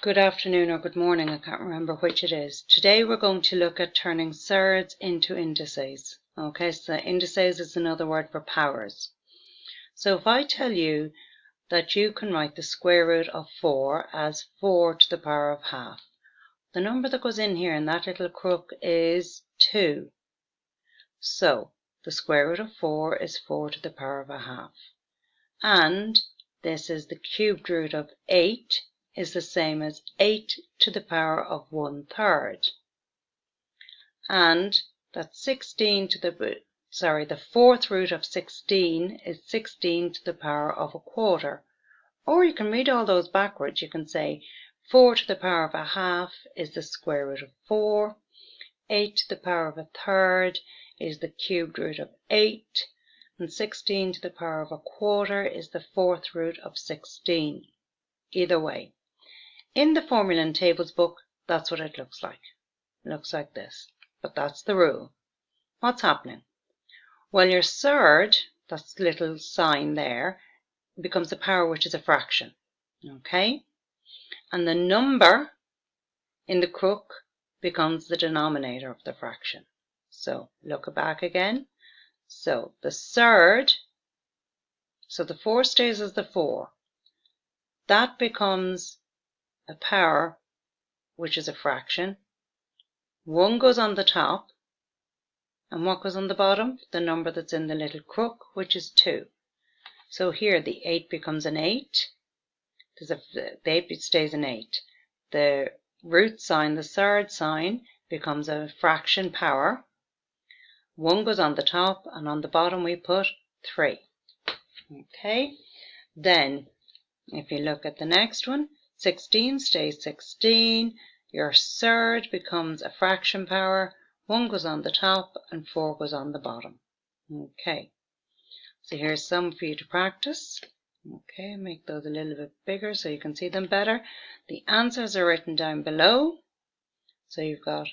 Good afternoon or good morning, I can't remember which it is. Today we're going to look at turning surds into indices. Okay, so indices is another word for powers. So if I tell you that you can write the square root of 4 as 4 to the power of half, the number that goes in here in that little crook is 2. So the square root of 4 is 4 to the power of a half. And this is the cubed root of 8 is the same as 8 to the power of 1/3. And that's 16 to the fourth root of 16 is 16 to the power of 1/4. Or you can read all those backwards. You can say 4 to the power of a half is the square root of 4. 8 to the power of 1/3 is the cubed root of 8. And 16 to the power of 1/4 is the fourth root of 16. Either way. In the formula and tables book, that's what it looks like. It looks like this. But that's the rule. What's happening? Well, your surd, that's the little sign there, becomes a power which is a fraction. Okay? And the number in the crook becomes the denominator of the fraction. So look back again. So the surd, so the 4 stays as the 4. That becomes a power which is a fraction. 1 goes on the top, and what goes on the bottom? The number that's in the little crook, which is 2. So here the 8 becomes an 8. The 8 stays an 8. The root sign, the surd sign, becomes a fraction power. 1 goes on the top, and on the bottom we put 3. Okay, then if you look at the next one, 16 stays 16. Your surd becomes a fraction power. 1 goes on the top and 4 goes on the bottom. Okay, so here's some for you to practice. Okay, make those a little bit bigger so you can see them better. The answers are written down below. So you've got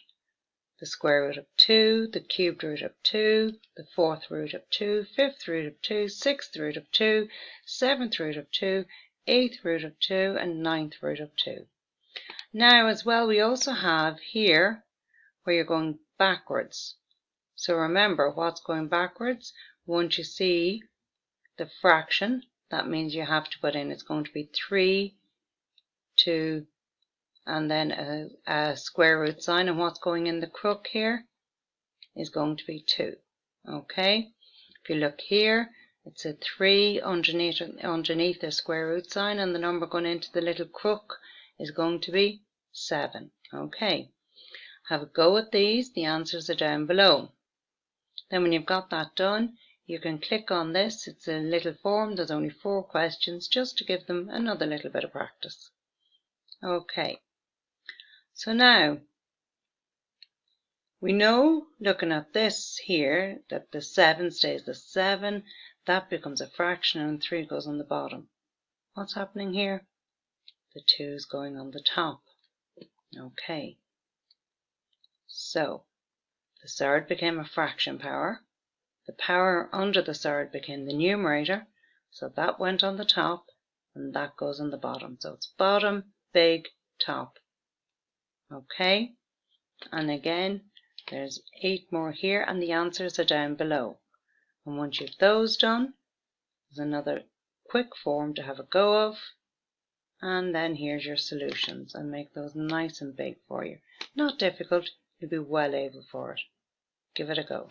the square root of 2, the cubed root of 2, the fourth root of 2, fifth root of 2, sixth root of 2, seventh root of 2, eighth root of 2, and ninth root of 2. Now as well, we also have here where you're going backwards. So remember what's going backwards. Once you see the fraction, that means you have to put in, it's going to be 3, 2, and then a square root sign. And what's going in the crook here is going to be 2. Okay, if you look here, it's a 3 underneath the square root sign, and the number going into the little crook is going to be 7. Okay, have a go at these. The answers are down below. Then when you've got that done, you can click on this. It's a little form. There's only 4 questions just to give them another little bit of practice. Okay, so now we know, looking at this here, that the 7 stays the 7. That becomes a fraction, and 3 goes on the bottom. What's happening here? The 2 is going on the top. Okay, so the surd became a fraction power. The power under the surd became the numerator. So that went on the top, and that goes on the bottom. So it's bottom, big, top. Okay, and again, there's 8 more here, and the answers are down below. And once you've those done, there's another quick form to have a go of. And then here's your solutions, and make those nice and big for you. Not difficult, you'll be well able for it. Give it a go.